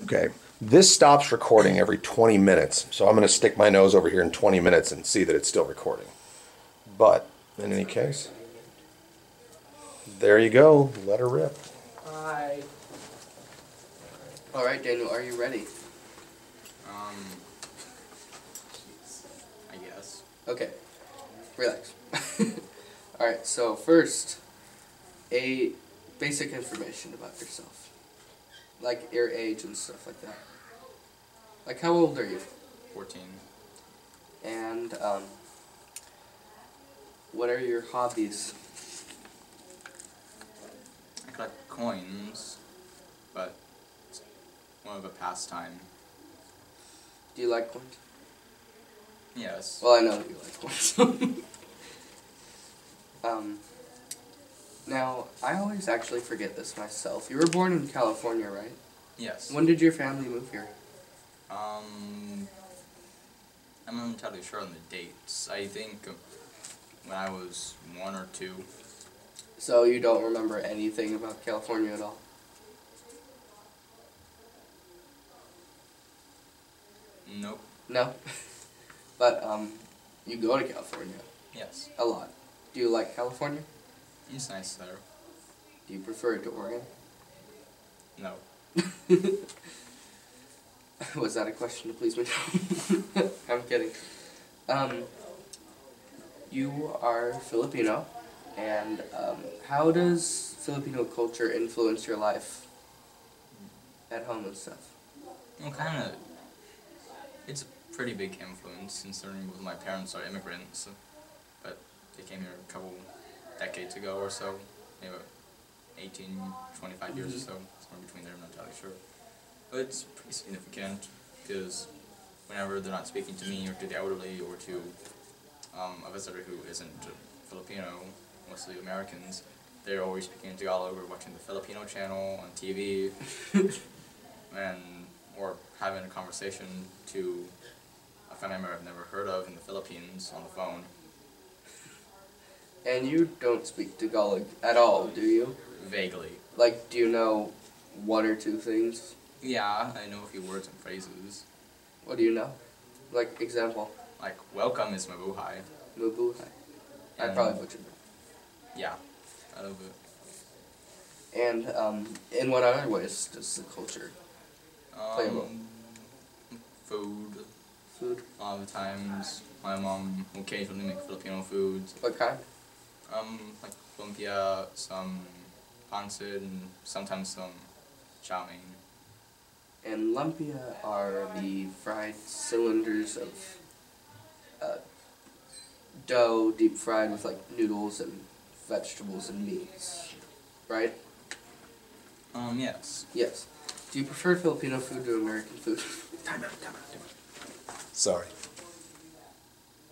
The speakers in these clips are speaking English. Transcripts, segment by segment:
Okay. This stops recording every 20 minutes, so I'm going to stick my nose over here in 20 minutes and see that it's still recording. But, in any case, there you go. Let her rip. Hi. Alright, Daniel, are you ready? I guess. Okay. Relax. Alright, so first, a basic information about yourself. Like your age and stuff like that. Like, how old are you? 14. And, what are your hobbies? I collect coins, but it's more of a pastime. Do you like coins? Yes. Well, I know that you like coins. Now, I always actually forget this myself. You were born in California, right? Yes. When did your family move here? I'm not entirely sure on the dates. I think when I was 1 or 2. So you don't remember anything about California at all? Nope. No? But, you go to California Yes. a lot. Do you like California? It's nice there. Do you prefer it to Oregon? No. Was that a question to please me? I'm kidding. You are Filipino, and how does Filipino culture influence your life at home and stuff? Well, kind of. It's a pretty big influence, considering both my parents are immigrants, but they came here a couple decades ago or so, maybe 18, 25 years or so, somewhere between there, I'm not entirely sure. But it's pretty significant, because whenever they're not speaking to me or to the elderly or to a visitor who isn't Filipino, mostly Americans, they're always speaking in Tagalog or watching the Filipino channel on TV, or having a conversation to a family member I've never heard of in the Philippines on the phone. And you don't speak Tagalog at all, do you? Vaguely. Like, do you know one or two things? Yeah, I know a few words and phrases. What do you know? Like, example. Like, welcome is mabuhay. Mabuhay. I probably butchered it. Yeah, a little bit. And, in what other ways does the culture play a role? Food. Food? A lot of the times, my mom will occasionally make Filipino foods. What kind? Like lumpia, some pancit, and sometimes some chow mein. And lumpia are the fried cylinders of dough, deep fried with like noodles and vegetables and meats, right? Yes. Yes. Do you prefer Filipino food to American food? Time out. Sorry.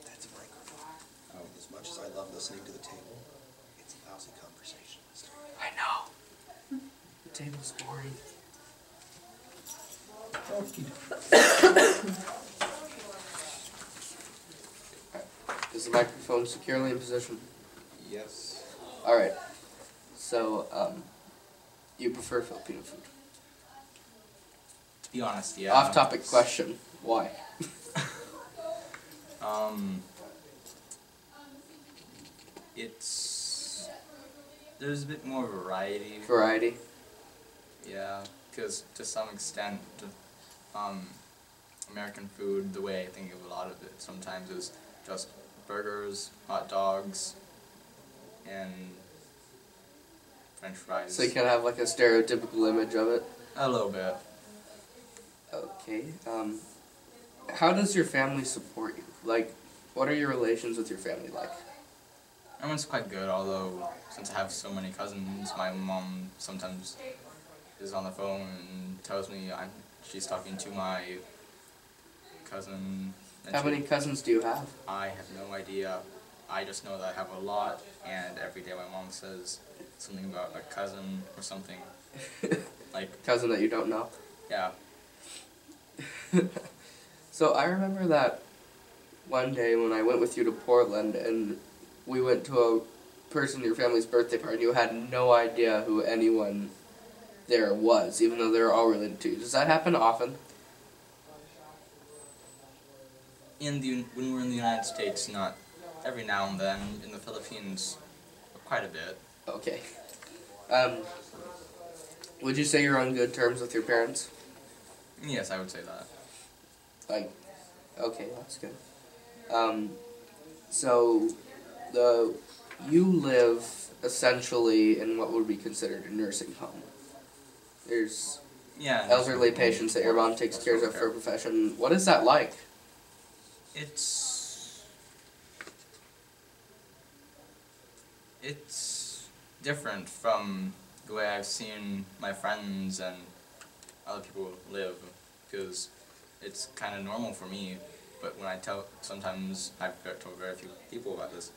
That's a microphone. As much as I love listening to the table, it's a lousy conversationalist. I know. The table's boring. Is the microphone securely in position? Yes. Alright. So, you prefer Filipino food? To be honest, yeah. Off-topic question. Why? There's a bit more variety. Variety? Yeah, because to some extent, American food, the way I think of a lot of it sometimes is just burgers, hot dogs, and French fries. So you kind of have like a stereotypical image of it? A little bit. Okay. How does your family support you? Like, what are your relations with your family like? Everyone's quite good, although since I have so many cousins, my mom sometimes is on the phone and tells me she's talking to my cousin. How many cousins do you have? I have no idea. I just know that I have a lot, and every day my mom says something about a cousin or something. Like, Cousin that you don't know? yeah. So I remember that one day when I went with you to Portland and we went to a person in your family's birthday party, you had no idea who anyone there was, even though they're all related to you. Does that happen often? When we're in the United States, not every now and then. In the Philippines, quite a bit. Okay. Would you say you're on good terms with your parents? Yes, I would say that. Like, okay, that's good. So, you live essentially in what would be considered a nursing home. There's elderly patients that your mom takes care of for a profession. What is that like? It's different from the way I've seen my friends and other people live, because it's kind of normal for me, but when I sometimes I've told very few people about this,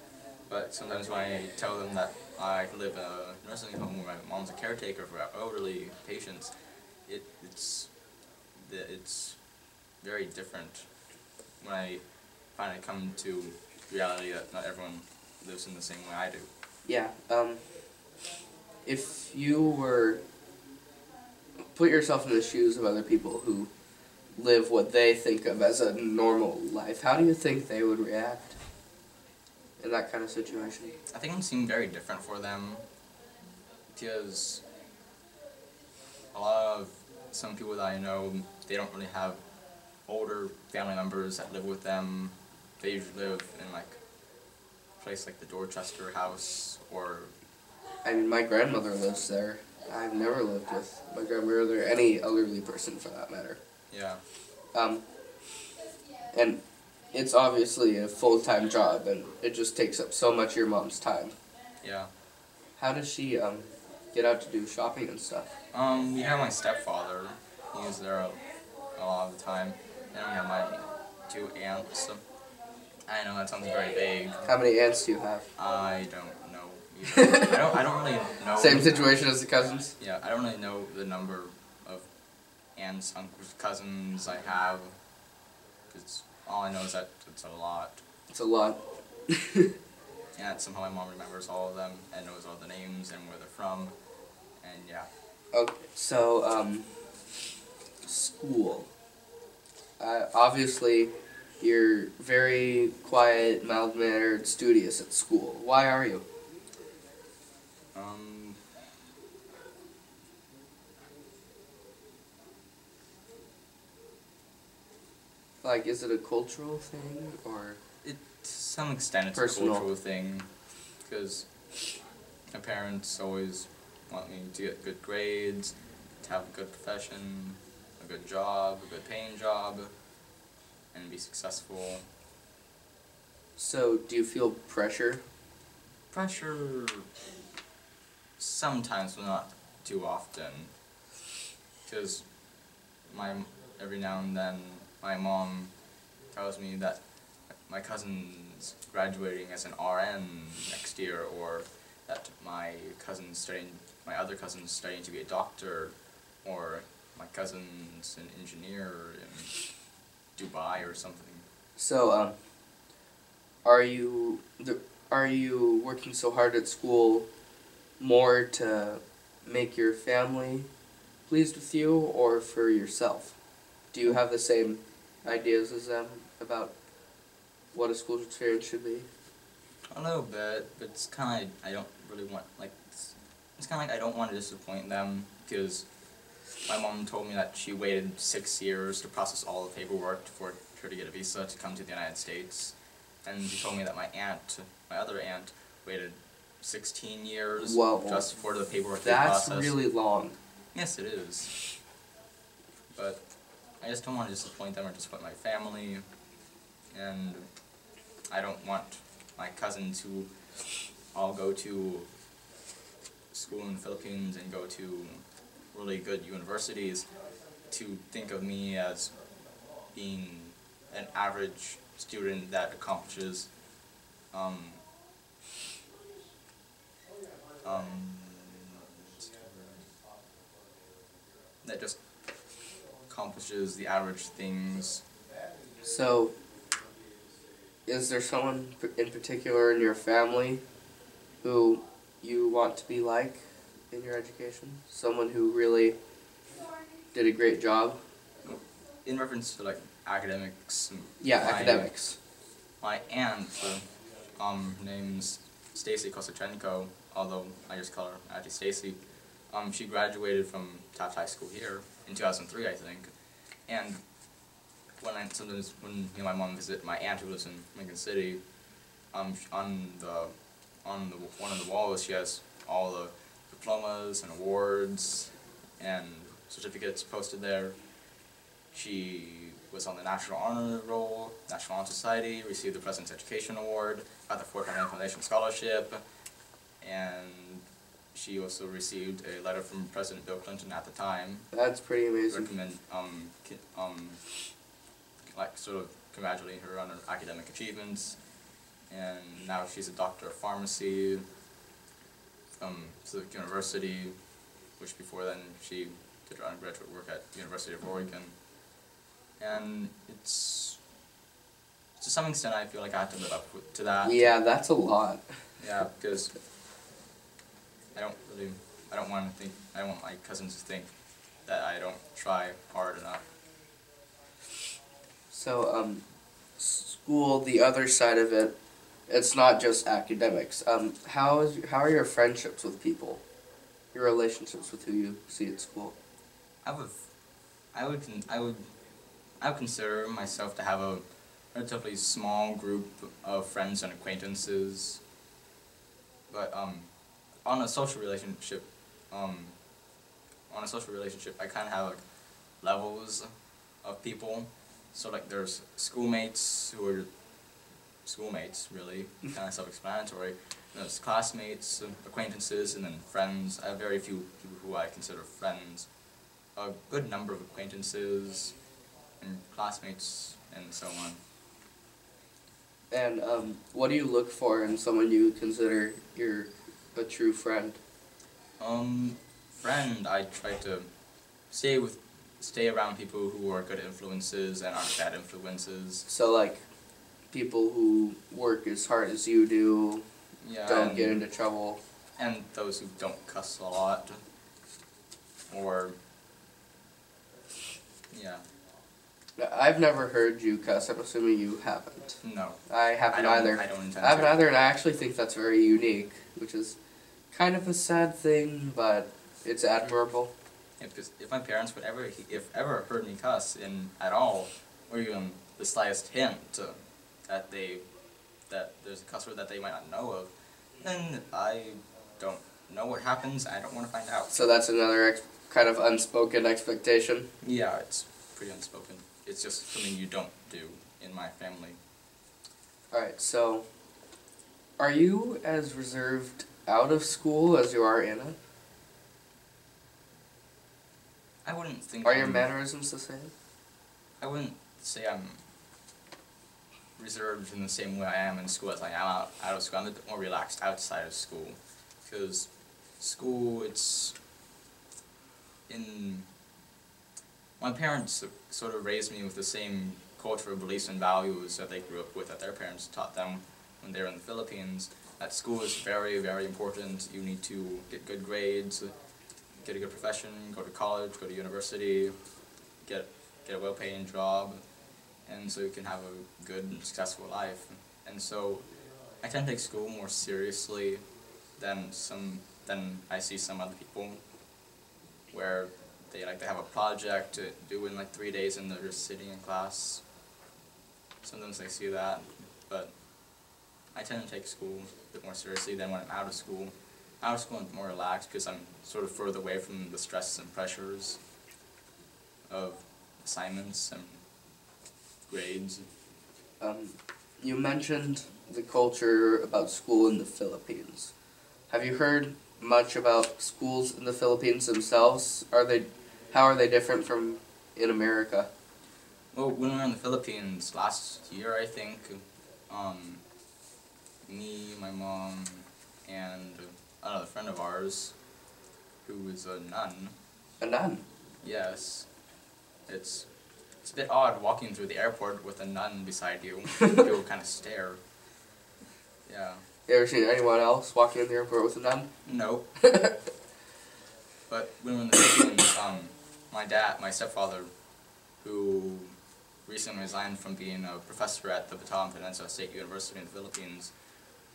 but sometimes when I tell them that I live in a nursing home where my mom's a caretaker for elderly patients, it's very different when I finally come to reality that not everyone lives in the same way I do. Yeah, if you were, put yourself in the shoes of other people who live what they think of as a normal life, how do you think they would react in that kind of situation? I think it would seem very different for them, because a lot of some people that I know, they don't really have older family members that live with them. They usually live in like a place like the Dorchester house, or I mean, my grandmother lives there. I've never lived with my grandmother or any elderly person for that matter. yeah. And it's obviously a full-time job, and it just takes up so much of your mom's time. Yeah. How does she get out to do shopping and stuff? We have my stepfather. He's there a lot of the time. And we have my 2 aunts. I know that sounds very vague. How many aunts do you have? I don't know either. I don't really know. Same situation as the cousins? Yeah, I don't really know the number of aunts, uncles, cousins I have. Because all I know is that it's a lot. It's a lot. And somehow my mom remembers all of them and knows all the names and where they're from. And yeah. Okay, so, school. Obviously, you're very quiet, mild-mannered, studious at school. Why are you? Like, is it a cultural thing, or? To some extent it's Personal. a cultural thing, because my parents always want me to get good grades, to have a good profession, a good job, a good paying job, and be successful. So, do you feel pressure? Pressure sometimes, but not too often, because every now and then my mom tells me that my cousin's graduating as an RN next year, or that my other cousin's studying to be a doctor, or my cousin's an engineer in Dubai or something. So, are you working so hard at school more to make your family pleased with you, or for yourself? Do you have the same ideas as them about what a school experience should be? A little bit, but it's kind of I don't really want, like, it's kind of like I don't want to disappoint them, because my mom told me that she waited 6 years to process all the paperwork for her to get a visa to come to the United States, and she told me that my other aunt, waited 16 years just for the paperwork to be processed. That's really long. Yes, it is. But I just don't want to disappoint them or disappoint my family, and I don't want my cousins who all go to school in the Philippines and go to really good universities to think of me as being an average student that accomplishes that just accomplishes the average things. So, is there someone in particular in your family who you want to be like? in your education? Someone who really did a great job? In reference to like academics. Yeah, my, academics. My aunt, name's Stacy Kosachenko, although I just call her Auntie Stacy. She graduated from Taft High School here in 2003, I think. And sometimes when me and my mom visit my aunt who lives in Lincoln City, on one of the walls she has all the diplomas and awards and certificates posted there. She was on the National Honor Roll, National Honor Society, received the President's Education Award, got the Ford Family Foundation Scholarship, and she also received a letter from President Bill Clinton at the time. That's pretty amazing. Recommend, like sort of congratulating her on her academic achievements. And now she's a doctor of pharmacy from Civic University, which before then she did her undergraduate work at the University of Oregon. And it's to some extent I feel like I have to live up to that. Yeah, that's a lot. Yeah, because I don't want my cousins to think that I don't try hard enough. So, school, the other side of it, it's not just academics. How are your friendships with people? Your relationships with who you see at school? I would consider myself to have a relatively small group of friends and acquaintances. But on a social relationship, I kind of have like levels of people. So like there's schoolmates who are schoolmates, really, kind of self-explanatory. There's classmates, acquaintances, and then friends. I have very few people who I consider friends. A good number of acquaintances and classmates and so on. And what do you look for in someone you consider a true friend? Friend, I try to stay around people who are good influences and aren't bad influences. So like people who work as hard as you do, Yeah, don't get into trouble. And those who don't cuss a lot. Or, yeah. I've never heard you cuss. I'm assuming you haven't. No. I haven't either. I don't intend I haven't to. either, and I actually think that's very unique, which is kind of a sad thing, but it's admirable. Yeah, because if my parents would ever heard me cuss at all, or even the slightest hint that there's a cuss word that they might not know of, then I don't know what happens. I don't want to find out. So that's another kind of unspoken expectation. Yeah, it's pretty unspoken. It's just something you don't do in my family. Alright, so are you as reserved out of school as you are in it? I wouldn't think. Are your mannerisms the same? I wouldn't say I'm reserved in the same way I am in school as I am out of school. I'm a bit more relaxed outside of school, because school, my parents sort of raised me with the same cultural beliefs and values that they grew up with, that their parents taught them when they were in the Philippines. That school is very, very important. You need to get good grades, get a good profession, go to college, go to university, get a well-paying job, and so you can have a good and successful life. And so I tend to take school more seriously than I see some other people, where they have a project to do in like 3 days and they're just sitting in class. Sometimes I see that, but I tend to take school a bit more seriously than when I'm out of school. Out of school I'm more relaxed because I'm sort of further away from the stress and pressures of assignments and grades. You mentioned the culture about school in the Philippines. Have you heard much about schools in the Philippines themselves? How are they different from in America? Well, when we were in the Philippines last year, I think, me, my mom, and another friend of ours, who was a nun. A nun? Yes. It's a bit odd walking through the airport with a nun beside you. People kind of stare. Yeah. You ever seen anyone else walking in the airport with a nun? Nope. But when we were in the Philippines, my stepfather, who recently resigned from being a professor at the Bataan Peninsula State University in the Philippines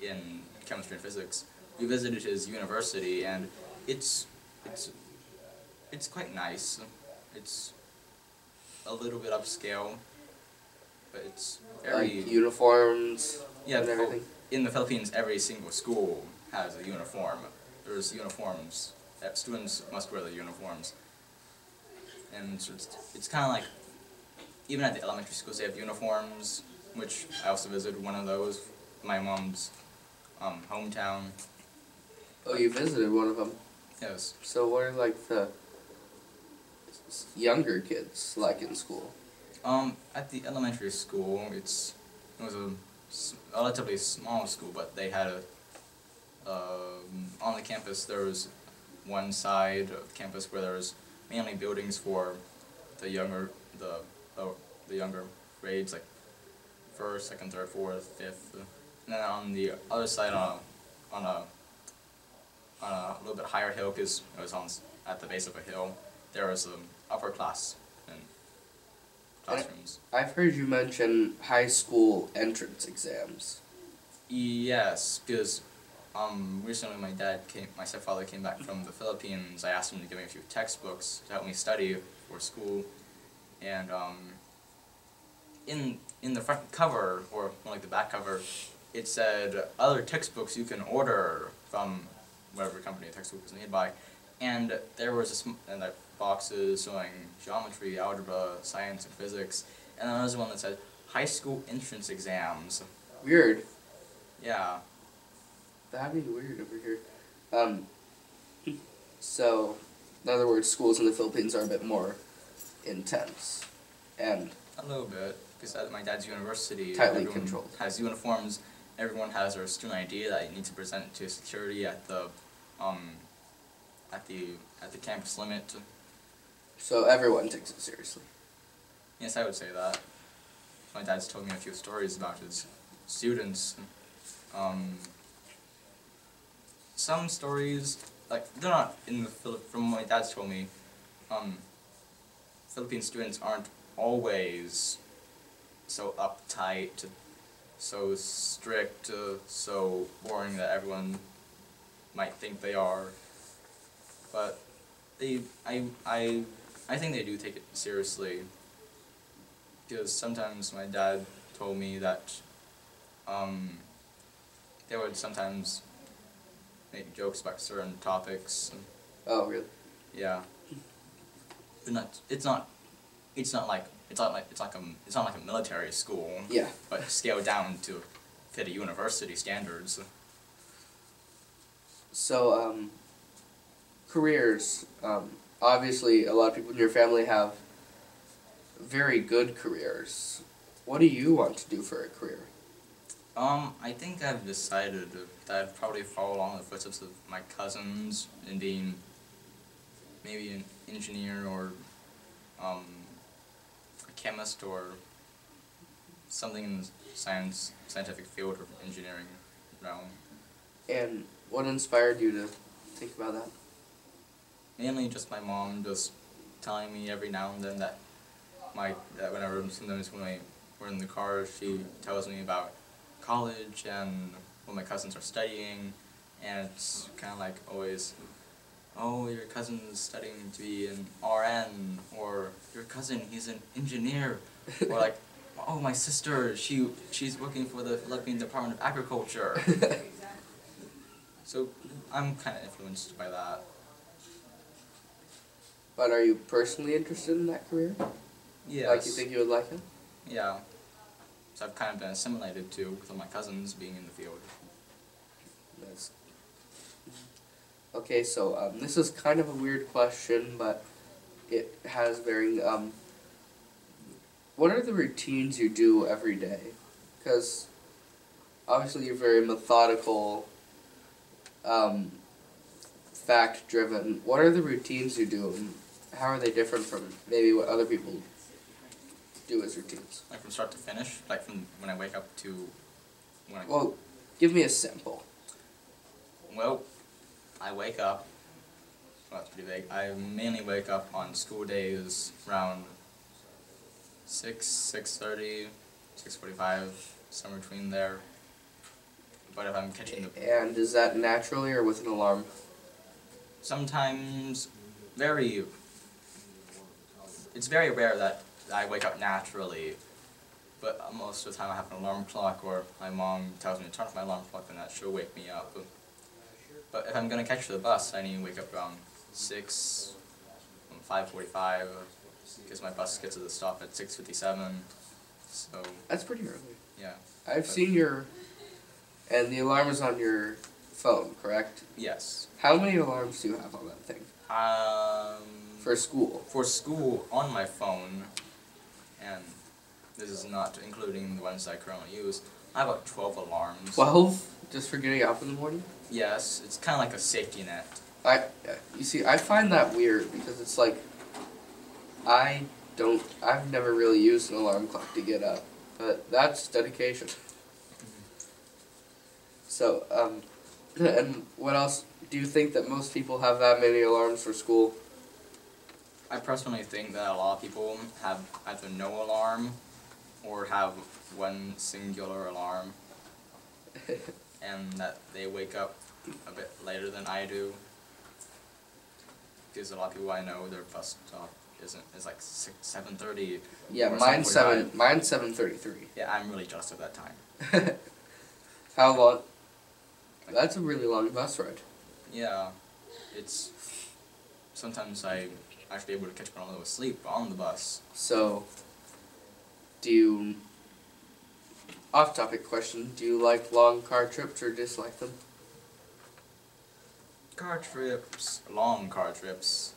in chemistry and physics, we visited his university, and it's quite nice. It's a little bit upscale, but it's very... Like uniforms Yeah, and everything? in the Philippines, every single school has a uniform. There's uniforms. Students must wear the uniforms. And so it's kind of like, even at the elementary schools, they have uniforms, which I also visited one of those, my mom's hometown. Oh, you visited one of them. Yes. So what are like the younger kids like in school? At the elementary school, it was a relatively small school, but they had on the campus there was one side of the campus where there was mainly buildings for the younger grades, like first, second, third, fourth, fifth, and then on the other side on a little bit higher hill, because it was at the base of a hill, there was upper class and classrooms. I've heard you mention high school entrance exams. Yes, because recently my stepfather came back from the Philippines. I asked him to give me a few textbooks to help me study for school, and in the front cover, or more like the back cover, it said other textbooks you can order from whatever company a textbook was made by, and there was boxes showing geometry, algebra, science, and physics, and then there was one that said high school entrance exams. Weird. Yeah. That'd be weird over here. So, in other words, schools in the Philippines are a bit more intense and A little bit, because at my dad's university, tightly everyone controlled. has uniforms. Everyone has their student ID that you need to present to security at the campus limit. So everyone takes it seriously. Yes, I would say that. My dad's told me a few stories about his students. Some stories, like, they're not in the from what my dad's told me, Philippine students aren't always so uptight, so strict, so boring that everyone might think they are. But I think they do take it seriously, because sometimes my dad told me that they would sometimes make jokes about certain topics. Oh, really? Yeah. But it's not like a military school. Yeah. But scaled down to fit a university standards. So, careers. Obviously, a lot of people in your family have very good careers. What do you want to do for a career? I think I've decided that I'd probably follow along the footsteps of my cousins in being maybe an engineer or a chemist or something in the scientific field or engineering realm. And what inspired you to think about that? Mainly just my mom just telling me every now and then that sometimes when we're in the car, she tells me about college and what my cousins are studying, and it's kind of like always, oh, your cousin's studying to be an RN, or your cousin, he's an engineer, or like, oh, my sister, she's working for the Philippine Department of Agriculture. So I'm kind of influenced by that. But are you personally interested in that career? Yes. Like, you think you would like it? Yeah. So I've kind of been assimilated to with all my cousins being in the field. That's... Okay, so this is kind of a weird question, but it has varying... what are the routines you do every day? Because obviously you're very methodical, fact-driven. What are the routines you do, and how are they different from maybe what other people do as routines? Like from start to finish? Like from when I wake up to when I... Well, give me a sample. Well, I wake up, Well, that's pretty vague. I mainly wake up on school days around 6:30, 6:45, somewhere between there. But if I'm catching the... And is that naturally or with an alarm? Sometimes it's very rare that I wake up naturally, but most of the time I have an alarm clock, or my mom tells me to turn off my alarm clock, and that she'll wake me up. But if I'm going to catch the bus, I need to wake up around 6, 5:45, because my bus gets to the stop at 6:57, so... That's pretty early. Yeah. I've seen your... And the alarm is on your phone, correct? Yes. How many alarms do you have on that thing? For school? For school, on my phone, and this is not including the ones I currently use, I have about 12 alarms. 12? Just for getting up in the morning? Yes, it's kind of like a safety net. You see, I find that weird because it's like, I've never really used an alarm clock to get up, but that's dedication. So, and what else? Do you think that most people have that many alarms for school? I personally think that a lot of people have either no alarm or have one singular alarm, and that they wake up a bit later than I do. Because a lot of people I know, their bus stop is like 7:30. Yeah, or mine's 7:45. Mine's 7:33. Yeah, I'm really jealous of that time. How long? That's a really long bus ride. Yeah, it's sometimes I actually able to catch when I was asleep on the bus. So, off-topic question, do you like long car trips or dislike them? Car trips, long car trips,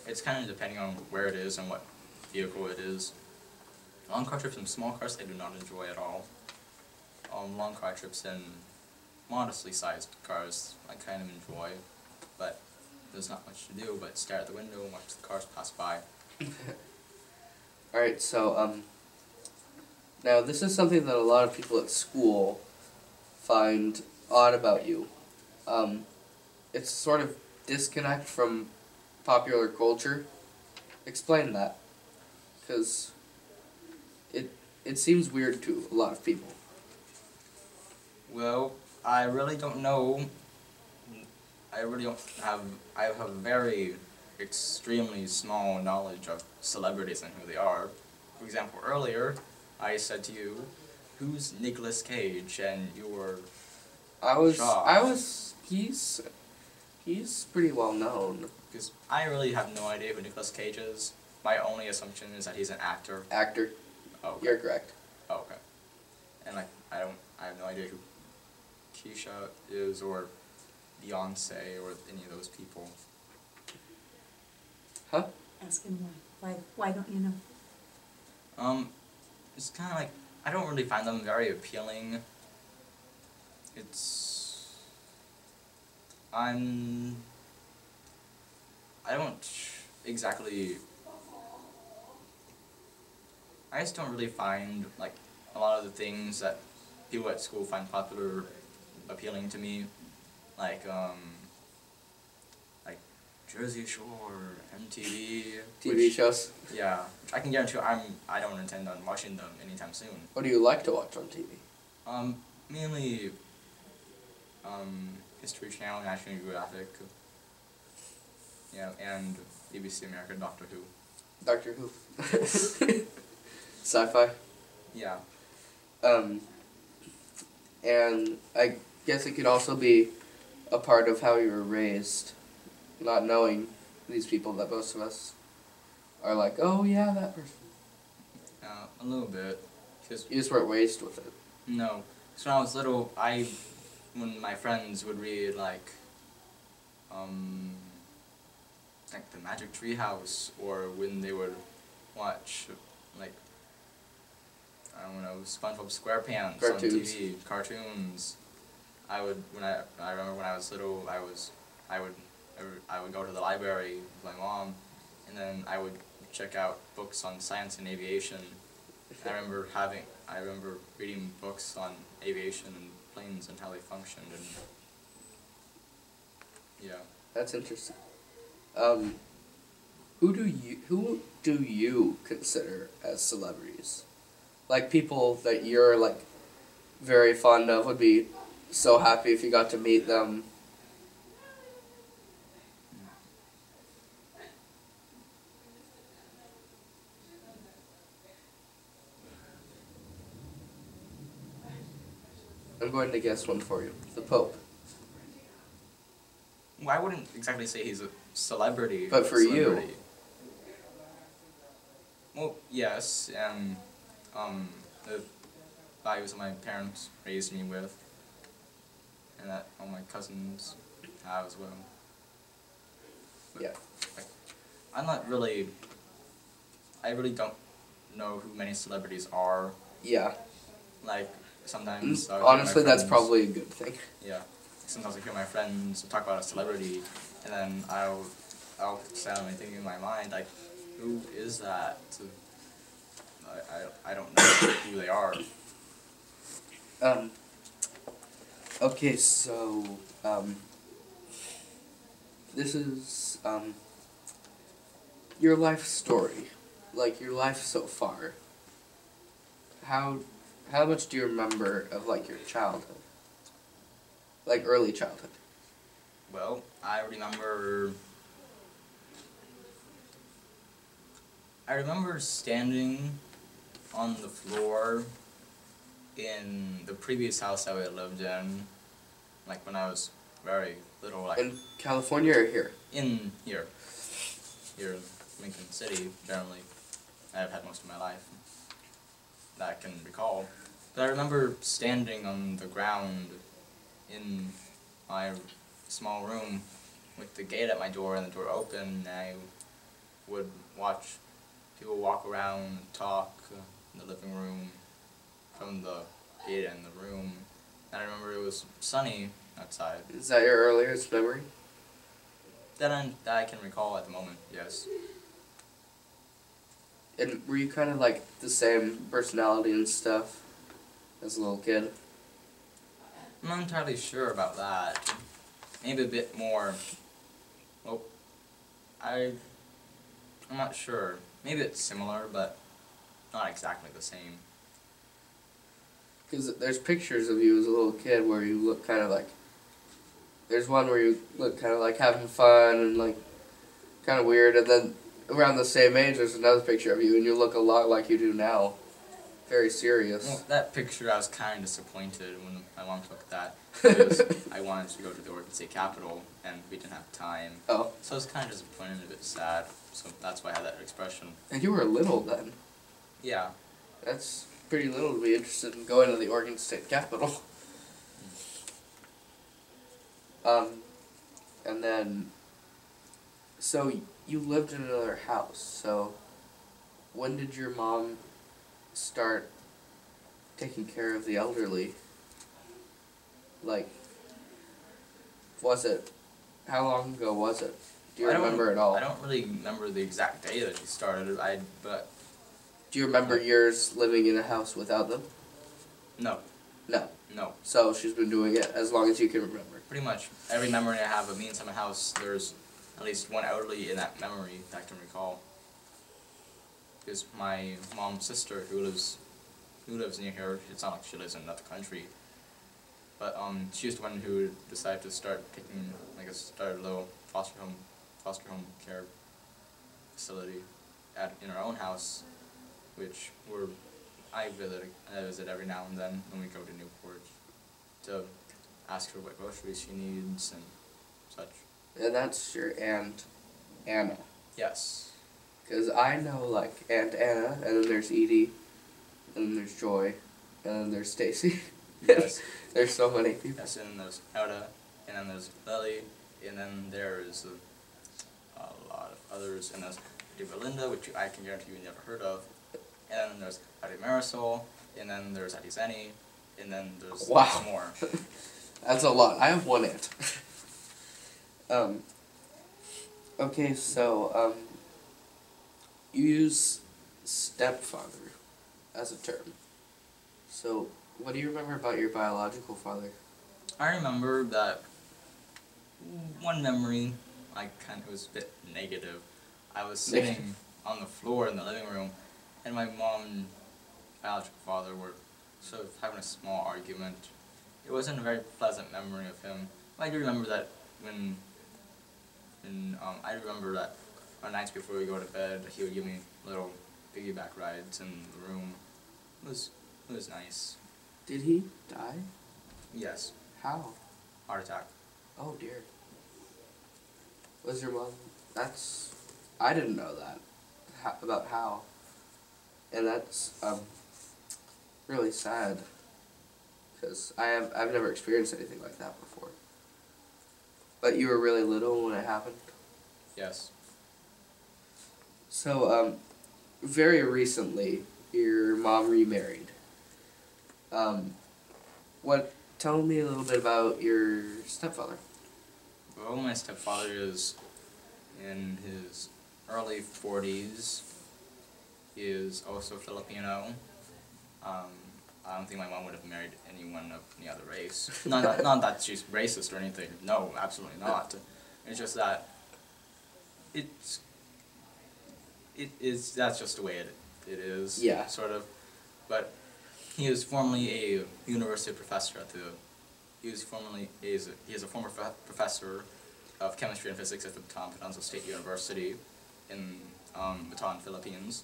it's kind of depending on where it is and what vehicle it is. Long car trips in small cars I do not enjoy at all. Long car trips in modestly sized cars I kind of enjoy, but there's not much to do but stare at the window and watch the cars pass by. Alright, so, now this is something that a lot of people at school find odd about you. It's sort of disconnect from popular culture. Explain that, because it seems weird to a lot of people. Well, I really don't know. I have a very extremely small knowledge of celebrities and who they are. For example, earlier I said to you, "Who's Nicolas Cage?" and you were shocked. He's pretty well known. Because I really have no idea who Nicolas Cage is. My only assumption is that he's an actor. Actor. Oh, okay. You're correct. Oh, okay. And like I have no idea who Keisha is, or Beyonce, or any of those people. Huh? Ask him why. Why don't you know? It's kind of like, I don't really find them very appealing. I just don't really find, like, a lot of the things that people at school find popular appealing to me. Like Jersey Shore, MTV. TV shows. Yeah, which I can guarantee I don't intend on watching them anytime soon. What do you like to watch on TV? Mainly, History Channel, National Geographic, yeah, and BBC America, Doctor Who. Doctor Who. Sci-fi. Yeah. And I guess it could also be a part of how you were raised, not knowing these people that most of us are like, oh yeah, that person. A little bit. Cause You just weren't raised with it. no. So when I was little, when my friends would read like The Magic Tree House, or when they would watch, like, I don't know, SpongeBob SquarePants on TV, cartoons. I remember when I was little, I would go to the library with my mom, and then I would check out books on science and aviation. And I remember reading books on aviation and planes and how they functioned, and yeah. That's interesting. Who do you consider as celebrities? Like people that you're like very fond of, would be so happy if you got to meet them. I'm going to guess one for you. The Pope. Well, I wouldn't exactly say he's a celebrity. But for you. Celebrity. Well, yes, and the values that my parents raised me with, and that all my cousins have as well. But, Yeah. like, I really don't know who many celebrities are. Yeah. Like, sometimes I'll hear Honestly, my that's friends- probably a good thing. Yeah. Sometimes I hear my friends talk about a celebrity, and then I'll suddenly think in my mind, like, who is that? I don't know who they are. Okay, so, this is, your life story. Like, your life so far. How much do you remember of, like, your childhood? Like, early childhood? Well, I remember standing on the floor in the previous house that we had lived in, like when I was very little, like In California or here? in here in Lincoln City, generally. I've had most of my life that I can recall. But I remember standing on the ground in my small room with the gate at my door and the door open, and I would watch people walk around and talk in the living room from the gate in the room. And I remember it was sunny outside. Is that your earliest memory? That I can recall at the moment, yes. And were you kind of like the same personality and stuff as a little kid? I'm not entirely sure about that. Maybe a bit more. Well, I'm not sure. Maybe it's similar, but not exactly the same. Because there's pictures of you as a little kid where you look kind of like... There's one where you look kind of like having fun and like kind of weird, and then around the same age there's another picture of you and you look a lot like you do now. Very serious. Well, that picture I was kind of disappointed when my mom took that, because I wanted to go to the Oregon State Capitol and we didn't have time. Oh. So I was kind of disappointed and a bit sad, so that's why I had that expression. And you were little then. Yeah. That's pretty little to be interested in going to the Oregon State Capitol. And then, so you lived in another house, so when did your mom start taking care of the elderly? Like, how long ago was it? Do you remember at all? I don't really remember the exact day that she started, but... Do you remember years living in a house without them? No. No. No. So she's been doing it as long as you can remember. Pretty much every memory I have of me inside my house, there's at least one elderly in that memory that I can recall. Because my mom's sister, who lives near here, it's not like she lives in another country, but she's the one who decided to start start a little foster home care facility in our own house, which I visit every now and then when we go to Newport to ask her what groceries she needs and such. And that's your Aunt Anna. Yes. Because I know, like, Aunt Anna, and then there's Edie, and then there's Joy, and then there's Stacy. Yes. There's so many people. Yes, and then there's Ella, and then there's Lily, and then there's a lot of others, and there's Auntie Belinda, which I can guarantee you never heard of, and then there's Auntie Marisol, and then there's Auntie Zenny, and then there's Wow. more. That's a lot. I have one aunt. Okay, so, you use stepfather as a term. So, what do you remember about your biological father? I remember that one memory it was a bit negative. I was sitting on the floor in the living room, and my mom and biological father were sort of having a small argument. It wasn't a very pleasant memory of him. I do remember that on nights before we go to bed, he would give me little piggyback rides in the room. It was nice. Did he die? Yes. How? Heart attack. Oh dear. Was your mom? I didn't know that about how, and that's really sad. Because I've never experienced anything like that before. But you were really little when it happened? Yes. So, very recently, your mom remarried. Tell me a little bit about your stepfather. Well, my stepfather is in his early 40s. He is also Filipino. I don't think my mom would have married anyone of any other race. Not that she's racist or anything. No, absolutely not. It's just that that's just the way it is. Yeah. Sort of. But he is formerly a university professor he is a former professor of chemistry and physics at the Bataan State University in Bataan, Philippines.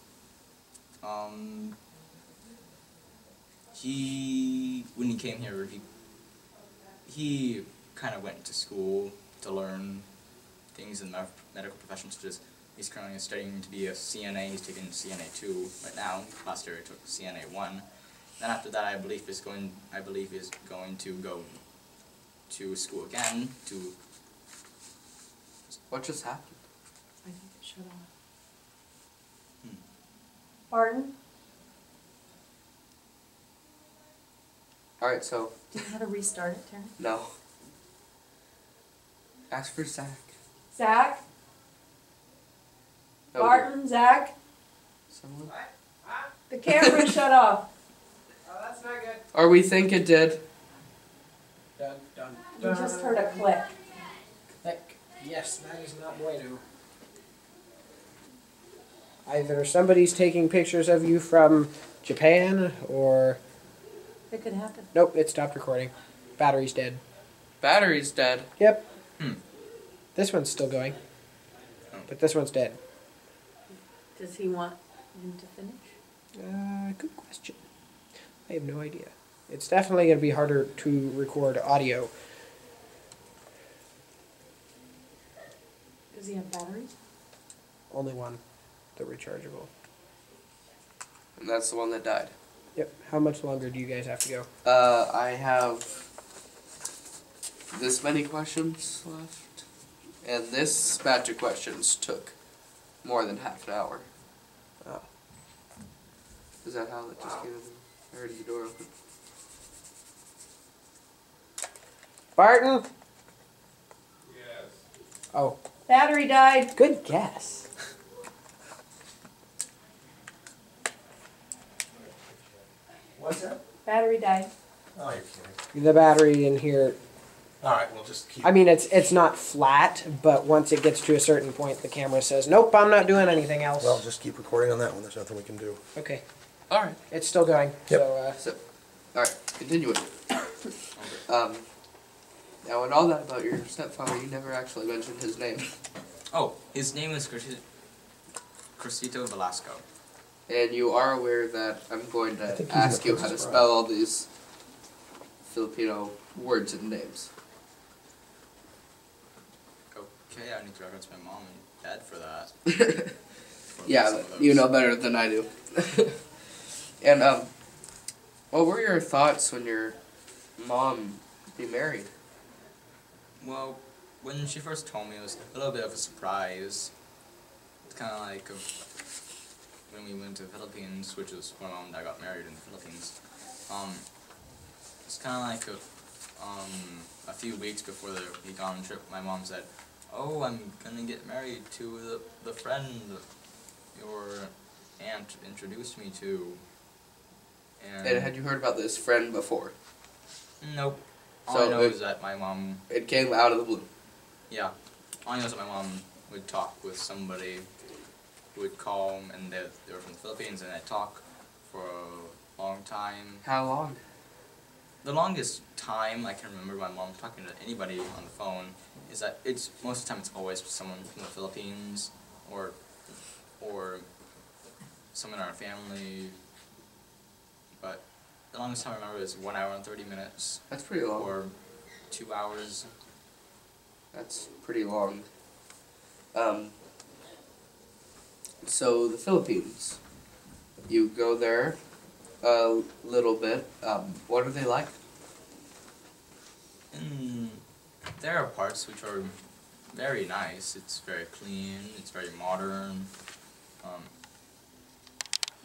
When he came here, he kind of went to school to learn things in the medical profession, such as he's currently studying to be a CNA. He's taking CNA 2 right now. Last year he took CNA 1. Then after that, I believe he's going to go to school again to. What just happened? I think it shut off. Pardon? Alright, so. Do you know how to restart it, Terry? No. Ask for Zach. Zach? Oh, Barton, Zach? Someone? The camera shut off. Oh, that's not good. Or we think it did. Dun, dun, We just heard a click. Click. Yes, that is not bueno. Either somebody's taking pictures of you from Japan, or... It could happen. Nope, it stopped recording. Battery's dead. Battery's dead. Yep. Hmm. This one's still going. But this one's dead. Does he want him to finish? Good question. I have no idea. It's definitely going to be harder to record audio. Does he have batteries? Only one. The rechargeable. And that's the one that died. Yep. How much longer do you guys have to go? I have this many questions left. And this batch of questions took more than half an hour. Oh. Is that how it just came in? I heard the door open. Barton? Yes. Oh. Battery died. Good guess. What's that? Battery died. Oh, you're kidding. The battery in here, All right, we'll just keep. I mean, it's not flat, but once it gets to a certain point, the camera says, nope, I'm not doing anything else. Well, just keep recording on that one. There's nothing we can do. Okay. Alright. It's still going. Yep. So, Alright, continuing. Now, and all that about your stepfather, you never actually mentioned his name. Oh, his name is Crisito Velasco. And you are aware that I'm going I to think he's ask in you the how to Princess spell all these Filipino words and names. Okay, I need to reference my mom and dad for that. Yeah, Some of but you those. know better than I do. And, what were your thoughts when your mom remarried? Well, when she first told me, it was a little bit of a surprise. It's kind of like when we went to the Philippines, which was when my mom and dad got married in the Philippines. It's kind of like a few weeks before we got on the trip, my mom said, "Oh, I'm gonna get married to the friend your aunt introduced me to." And had you heard about this friend before? Nope. All So I know it- is that my mom, It came out of the blue. yeah. all I know is that my mom would talk with somebody who would call, and they were from the Philippines, and they'd talk for a long time. How long? The longest time I can remember my mom talking to anybody on the phone is that most of the time it's always someone from the Philippines or someone in our family. But the longest time I remember is 1 hour and 30 minutes. That's pretty long. Or 2 hours. That's pretty long. So the Philippines, you go there a little bit. What are they like? There are parts which are very nice. It's very clean. It's very modern.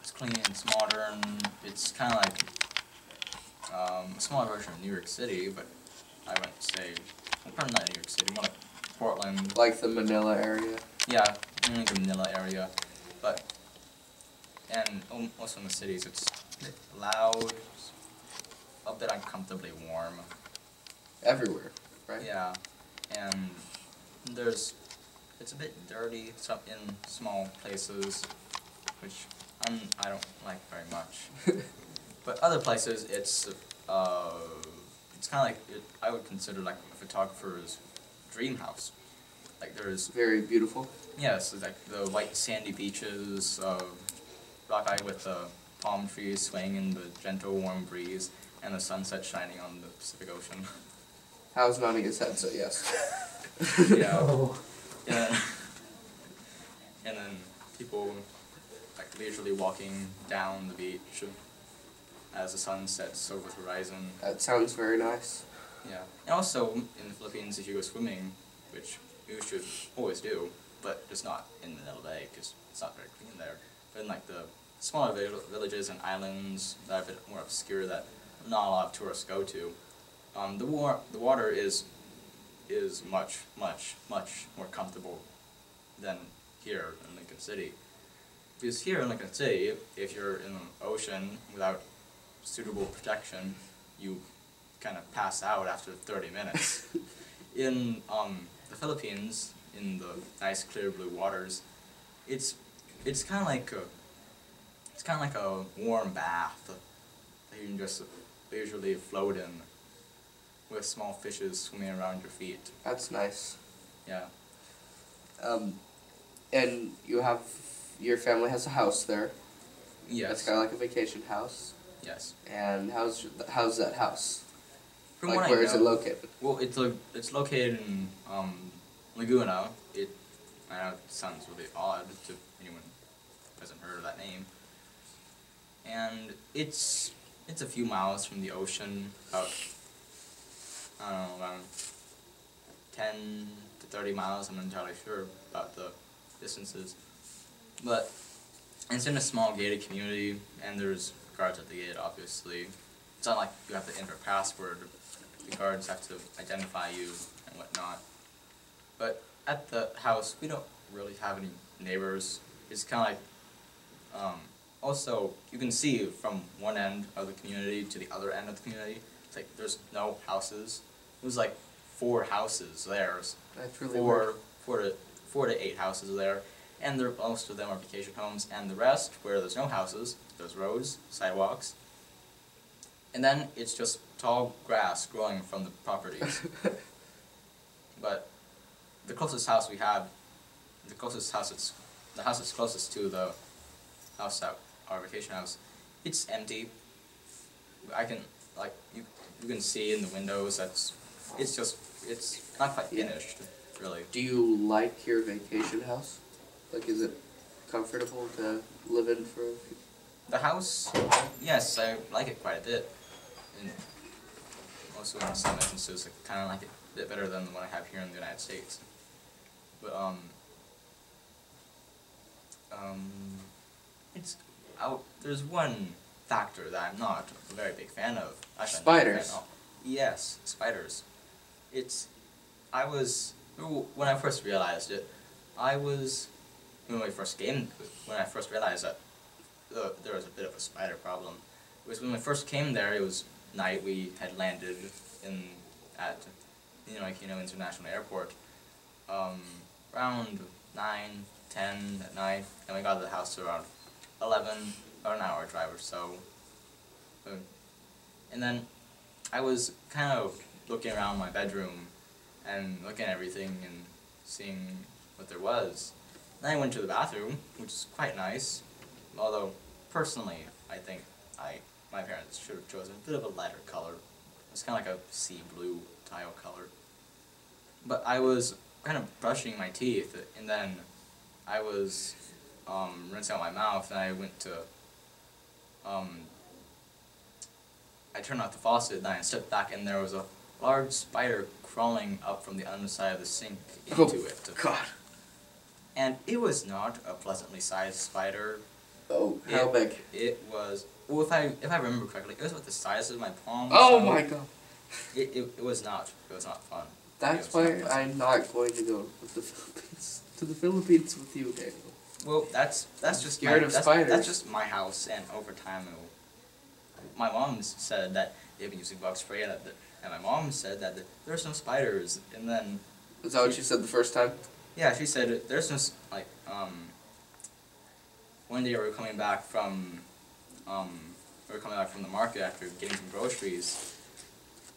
It's clean. It's modern. It's kind of like a smaller version of New York City, but I wouldn't say, well, probably not New York City, more like Portland. Like the Manila area? Yeah, in the Manila area. But, and also in the cities, it's a bit loud, a bit uncomfortably warm. Everywhere, right? Yeah, and it's a bit dirty in small places, which I don't like very much. But other places, it's kind of like, I would consider like a photographer's dream house. Like there's... Very beautiful. Yes, it's like the white sandy beaches, rock-eye with the palm trees swaying in the gentle warm breeze, and the sunset shining on the Pacific Ocean. How's nodding his head, so yes. Yeah. And then people like leisurely walking down the beach as the sun sets over the horizon. That sounds very nice. Yeah. And also in the Philippines, if you go swimming, which you should always do, but just not in Manila Bay because it's not very clean there. But in like the smaller villages and islands that are a bit more obscure that not a lot of tourists go to, the water is much more comfortable than here in Lincoln City. Because here in Lincoln City, if you're in the ocean without suitable protection, you kind of pass out after 30 minutes. In the Philippines, in the nice clear blue waters, it's kind of like a warm bath that you can just leisurely float in, with small fishes swimming around your feet. That's nice. Yeah. And your family has a house there. Yes. It's kind of like a vacation house. Yes. And how's that house? From like, what where I is it know, located? Well, it's located in Laguna. I know it sounds really odd to anyone who hasn't heard of that name. And it's a few miles from the ocean, about, I don't know, around 10 to 30 miles. I'm not entirely sure about the distances. But it's in a small gated community, and there's guards at the gate, obviously. It's not like you have to enter a password. The guards have to identify you and whatnot. But at the house, we don't really have any neighbors. It's kind of like, also, you can see from one end of the community to the other end of the community, it's like there's no houses. There's like 4 houses there. That's really weird. 4 to 8 houses there. And most of them are vacation homes, and the rest, where there's no houses, there's roads, sidewalks, and then it's just tall grass growing from the properties. But the closest house we have, the house that's closest to the house that our vacation house, it's empty. I can, like, you can see in the windows it's not quite finished, really. Do you like your vacation house? Like, is it comfortable to live in for a few? The house, yes, I like it quite a bit. And also in some instances, I kind of like it a bit better than the one I have here in the United States. But, there's one factor that I'm not a very big fan of. Actually, Spiders. Yes, spiders. When I first realized it, when I first realized that there was a bit of a spider problem. It was when we first came there, it was night, we had landed at International Airport, around 9, 10 at night, and we got to the house around 11, about an hour drive or so. And then I was kind of looking around my bedroom and looking at everything and seeing what there was. Then I went to the bathroom, which is quite nice, although personally I think my parents should have chosen a bit of a lighter color. It's kind of like a sea blue tile color. But I was kind of brushing my teeth, and then I was rinsing out my mouth, and I went to I turned off the faucet, and I stepped back, and there was a large spider crawling up from the underside of the sink into it. God. And it was not a pleasantly sized spider. Oh, how big? It was, well, if I remember correctly, it was about the size of my palm. Oh so my God. It was not fun. That's why I'm not going to go to the Philippines with you, Daniel. Well, that's just Scared of spiders. That's just my house, and over time, my mom said that they've been using bug spray, and my mom said that there's no spiders, and then. Is that what she said the first time? Yeah, she said there's no one day we were coming back from the market after getting some groceries,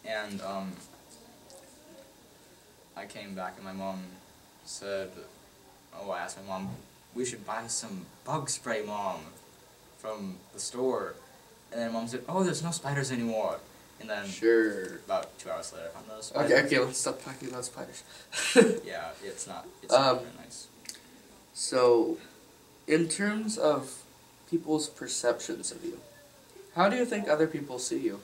and I came back and my mom said, oh, I asked my mom, we should buy some bug spray, Mom, from the store. And then Mom said, oh, there's no spiders anymore. And then Sure. about 2 hours later, I found those spiders. Okay, let's stop talking about spiders. Yeah, it's not very nice. So, in terms of people's perceptions of you, how do you think other people see you?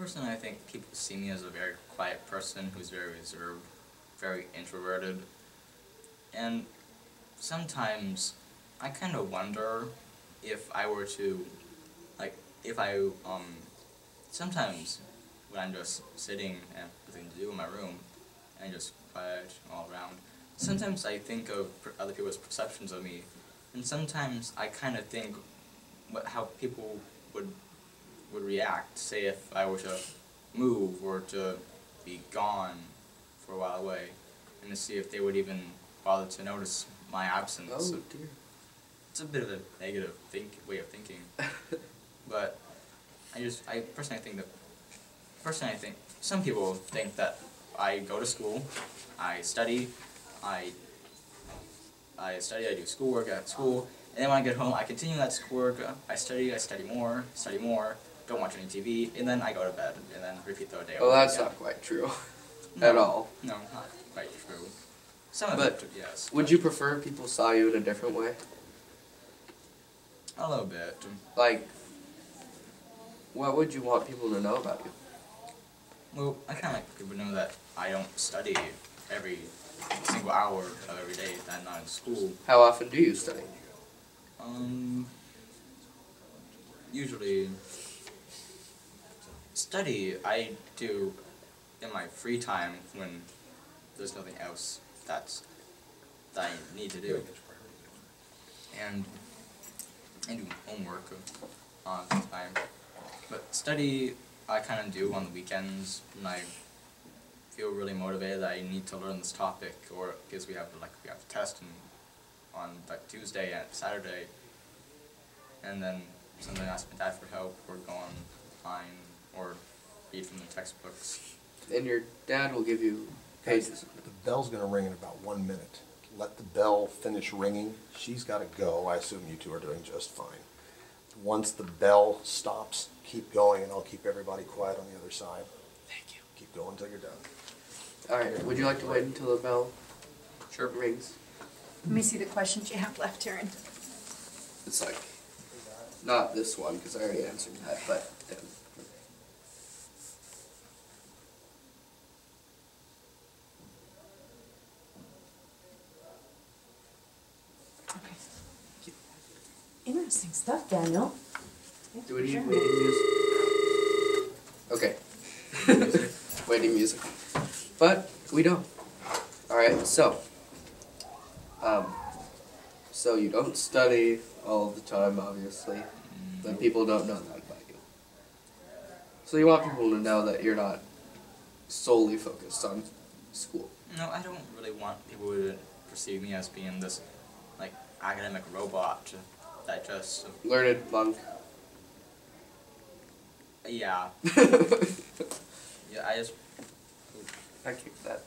I think people see me as a very quiet person who's very reserved, very introverted, and sometimes I kind of wonder if I were to, sometimes when I'm just sitting and nothing to do in my room, and just quiet all around, sometimes I think of other people's perceptions of me, and sometimes I kind of think how people would react, say if I were to move or to be gone for a while away, and to see if they would even bother to notice my absence. Oh dear. It's a bit of a negative way of thinking, but I personally think some people think that I go to school, I study, I do schoolwork at school, and then when I get home, I continue that schoolwork, I study more, don't watch any TV, and then I go to bed, and then repeat the day over. Well, that's again. not quite true at all. No, not quite true. Some of But it, yes. would you prefer people saw you in a different way? A little bit. Like, what would you want people to know about you? Well, I kind of like people to know that I don't study every single hour of every day that I'm not in school. How often do you study? Usually, study I do in my free time when there's nothing else that I need to do. And I do homework on time. But study I kind of do on the weekends when I feel really motivated that I need to learn this topic, or because we have a test on Tuesday and Saturday, and then sometimes I ask my dad for help, or go online, or read from the textbooks. And your dad will give you pages. The bell's going to ring in about 1 minute. Let the bell finish ringing. She's got to go. I assume you two are doing just fine. Once the bell stops, keep going, and I'll keep everybody quiet on the other side. Thank you. Keep going until you're done. Alright, would you like to wait until the bell rings? Let me see the questions you have left, Taryn. It's like, not this one, because I already answered that, but then. Okay. Interesting stuff, Daniel. Do we need waiting music? Okay. Waiting music. But we don't. Alright, so you don't study all the time, obviously, but people don't know that about you. So you want people to know that you're not solely focused on school. No, I don't really want people to perceive me as being this, like, academic robot that just, Learned monk. yeah. Yeah, I just, I kicked that.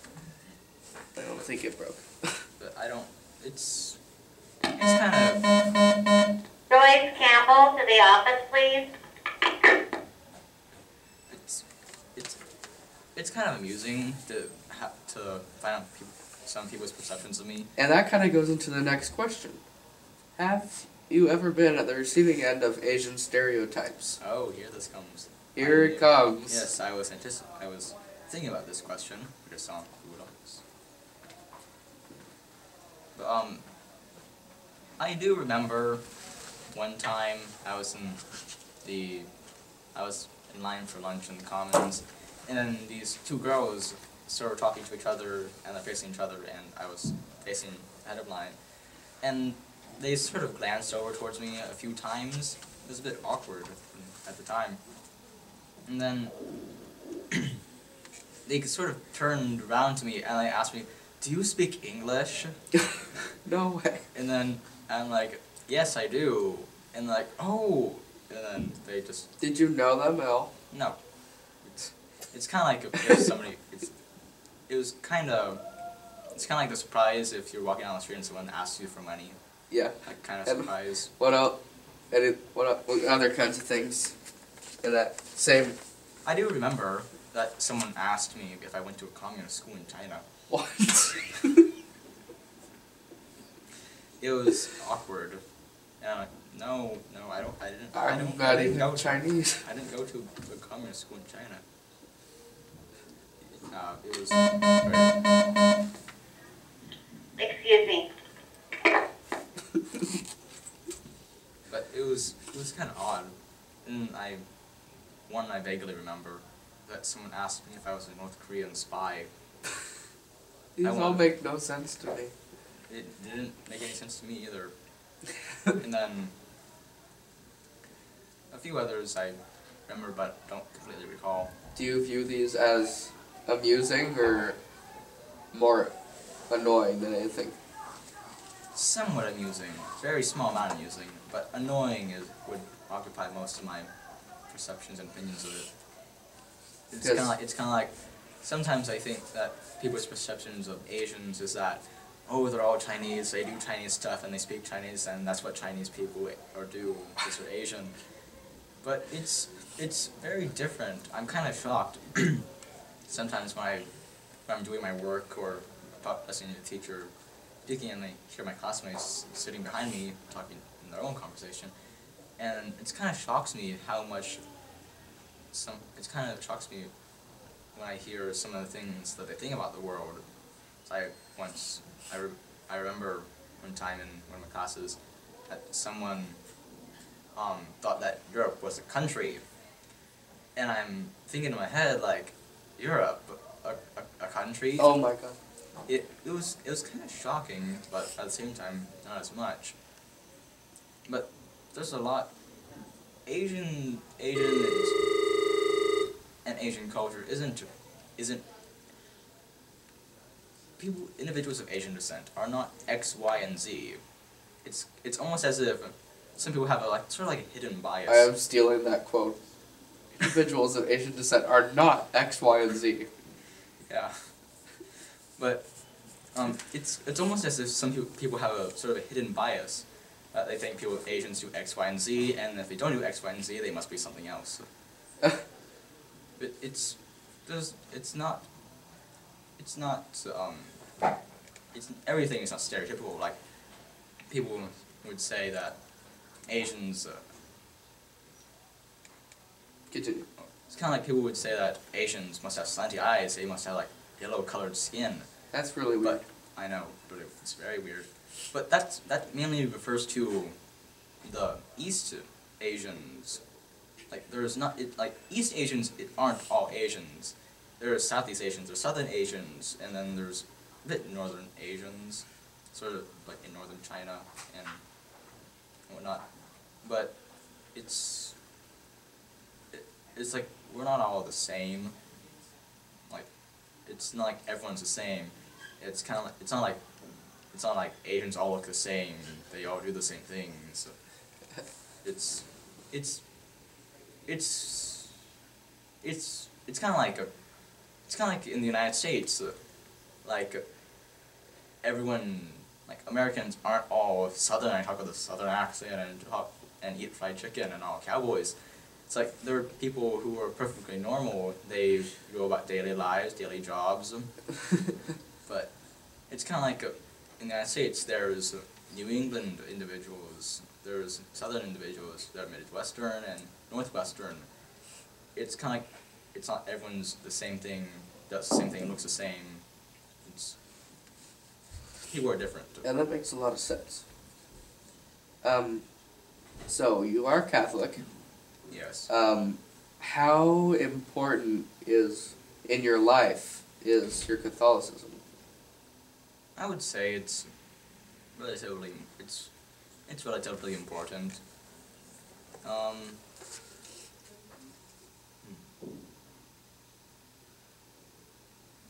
I don't think it broke. but I don't, it's kind of, Joyce Campbell to the office, please. it's kind of amusing to find out some people's perceptions of me. And that kind of goes into the next question. Have you ever been at the receiving end of Asian stereotypes? Oh, here this comes. Here it comes. Yes, I was thinking about this question. We just saw who it was. But I do remember one time I was in line for lunch in the Commons, and then these two girls started talking to each other, and they're facing each other, and I was facing ahead of line, and they sort of glanced over towards me a few times. It was a bit awkward at the time. And then they sort of turned around to me and they asked me, "Do you speak English?" No way. And then I'm like, "Yes, I do." And like, "Oh," and then they just, Did you know them at all? no. It's kind of like if somebody, it's kind of like the surprise if you're walking down the street and someone asks you for money. Yeah. Like kind of And surprise. What else? What other kinds of things? In that same. I do remember that someone asked me if I went to a communist school in China. What? It was awkward. And I'm like, no, I didn't. I'm not even go Chinese. I didn't go to a communist school in China. It was very, Excuse me. but it was kind of odd. And I vaguely remember that someone asked me if I was a North Korean spy. These I all wondered. make no sense to me. It didn't make any sense to me either. And then a few others I remember but don't completely recall. Do you view these as amusing or more annoying than anything? Somewhat amusing, very small amount amusing, but annoying would occupy most of my perceptions and opinions of it. It's Yes. kind of like sometimes I think that people's perceptions of Asians is that, oh, they're all Chinese, they do Chinese stuff and they speak Chinese and that's what Chinese people or do because they're Asian. But it's very different. I'm kind of shocked sometimes when I'm doing my work or listening to the teacher speaking and I hear my classmates sitting behind me talking in their own conversation, and it kind of shocks me how much it kind of shocks me when I hear some of the things that they think about the world. So I remember one time in one of my classes that someone thought that Europe was a country, and I'm thinking in my head like, Europe, a country? Oh my god. It was kind of shocking, but at the same time not as much. But there's a lot. Asian and Asian culture isn't individuals of Asian descent are not X, Y, and Z. It's almost as if some people have sort of like a hidden bias. I am stealing that quote. Individuals of Asian descent are not X, Y, and Z. Yeah. But it's almost as if some people have a sort of a hidden bias. They think Asians do X, Y, and Z, and if they don't do X, Y, and Z, they must be something else. But everything is not stereotypical. Like people would say that Asians. Continue. It's kind of like people would say that Asians must have slanty eyes. They must have like yellow-colored skin. That's really weird. But I know, but it's very weird. But that mainly refers to the East Asians. Like there's not like East Asians aren't all Asians. There's Southeast Asians, there's Southern Asians, and then there's a bit Northern Asians, sort of like in Northern China and whatnot. But it's like we're not all the same. Like it's not like everyone's the same. It's kind of like, it's not like Asians all look the same. They all do the same things. It's it's it's it's kind of like in the United States, like everyone, like Americans aren't all Southern and talk with a Southern accent and eat fried chicken and all cowboys. It's like there are people who are perfectly normal. They go about daily lives, daily jobs, but it's kind of like in the United States. There's New England individuals, there's Southern individuals, there are Midwestern and Northwestern. It's kind of like it's not everyone's the same thing, does the same thing, looks the same. It's people are different. And that makes a lot of sense. So you are Catholic. Yes. How important is in your life is your Catholicism? I would say it's relatively important.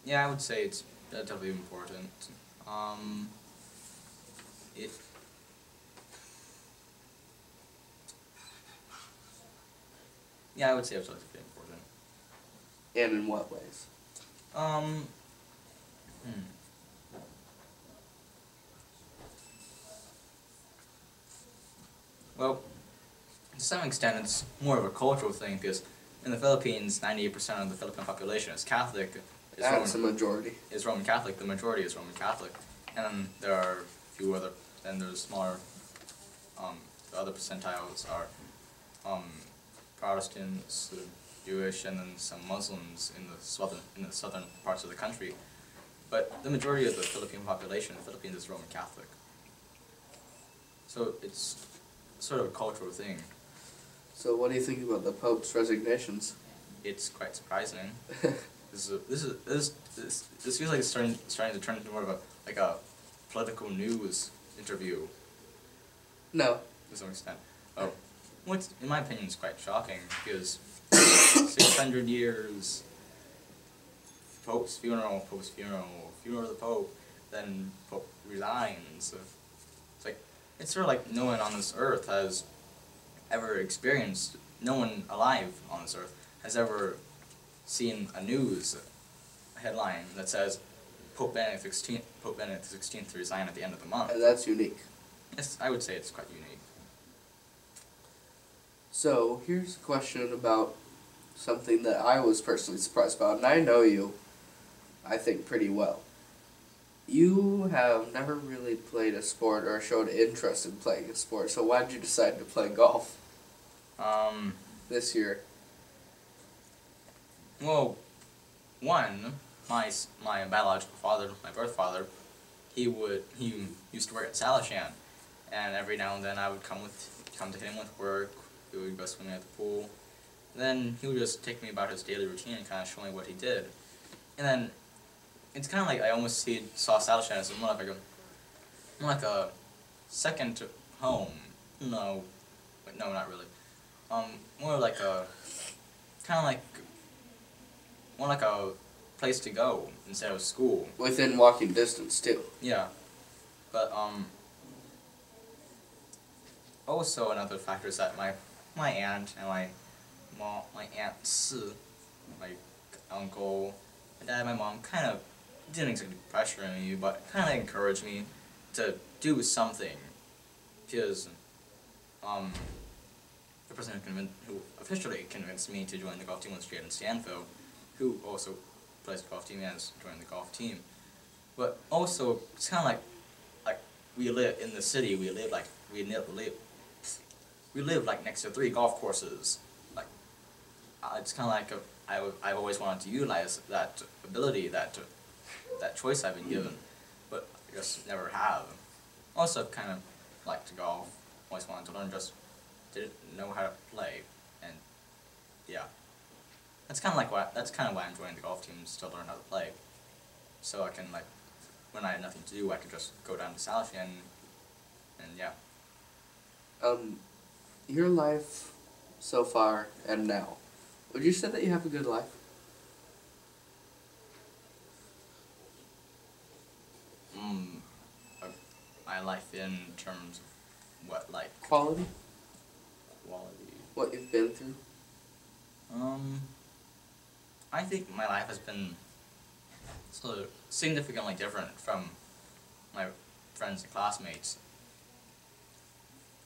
Yeah, I would say it's relatively important. It Yeah, I would say it's relatively important. And in what ways? Hmm. Well, to some extent, it's more of a cultural thing because in the Philippines, 98% of the Philippine population is Catholic. That's a majority. Is Roman Catholic. The majority is Roman Catholic, and then there are a few other. Then there's smaller. The other percentiles are Protestants, Jewish, and then some Muslims in the southern parts of the country. But the majority of the Philippine population in the Philippines is Roman Catholic. So it's sort of a cultural thing. So what do you think about the Pope's resignations? It's quite surprising. This feels like it's starting to turn into more of a political news interview. No. To some extent. Oh, what's in my opinion is quite shocking because 600 years. Pope's funeral, funeral of the Pope, then Pope resigns. It's like it's sort of like no one on this earth has ever experienced. No one alive on this earth has ever seen a news headline that says Pope Benedict XVI resigned at the end of the month. And that's unique. Yes, I would say it's quite unique. So here's a question about something that I was personally surprised about, and I know you, I think, pretty well. You have never really played a sport or showed interest in playing a sport, so why did you decide to play golf this year? Well, one, my biological father, my birth father, he used to work at Salishan, and every now and then I would come to him with work. We would go swimming at the pool. Then he would just take me about his daily routine and kind of show me what he did. And then it's kind of like I almost saw Salishan as more like a second home. No, not really. More like a kind of like more like a place to go instead of school. Within walking distance, too. Yeah, but also another factor is that my aunt and my aunts, my uncle, my dad, my mom kind of didn't exactly pressure me, but kind of encouraged me to do something. Because the person who officially convinced me to join the golf team was Jaden Stanfield, who also plays the golf team and has joined the golf team. But also, it's kind of like we live in the city. We live like next to 3 golf courses. Like it's kind of like I've always wanted to utilize that ability, that choice I've been given, but I just never have. Also, kind of liked to golf. Always wanted to learn, just didn't know how to play, and yeah, that's kind of why I'm joining the golf team, is to learn how to play, so I can, like, when I have nothing to do, I can just go down to Salishan, and yeah. Your life so far and now, would you say that you have a good life? life in terms of what, like, Quality? quality? What you've been through? I think my life has been so significantly different from my friends and classmates.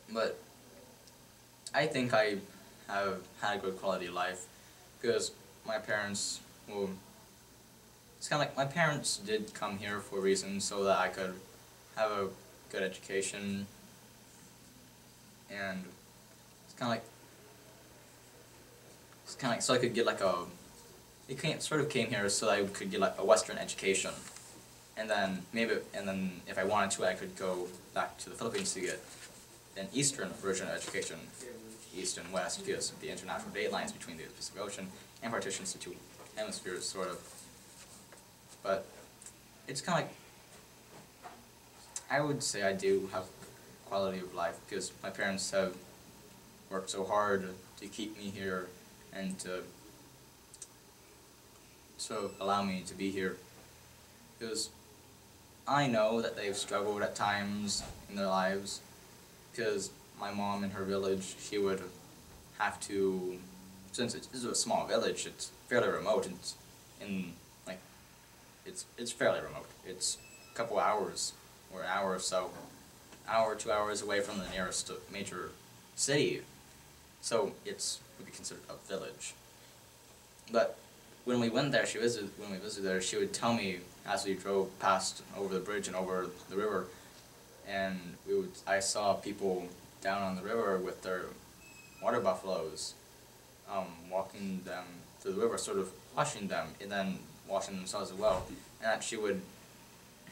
But I think I have had a good quality of life because my parents, well, it's kind of like my parents did come here for a reason so that I could have a good education, and it's kind of like so I could get like sort of came here so that I could get like a Western education, and then if I wanted to, I could go back to the Philippines to get an Eastern version of education, East and West, because of the international date lines between the Pacific Ocean and partitions to two hemispheres, sort of. But it's kind of like, I would say I do have quality of life because my parents have worked so hard to keep me here and to allow me to be here, because I know that they've struggled at times in their lives, because my mom in her village, she would have to, since it's a small village, it's fairly remote, it's fairly remote. It's a couple hours, or an hour or so, 2 hours away from the nearest major city, so it would be considered a village. But when we went there, when we visited there, she would tell me as we drove past over the bridge and over the river, and I saw people down on the river with their water buffaloes, walking them through the river, sort of washing them, and then washing themselves as well. And that she would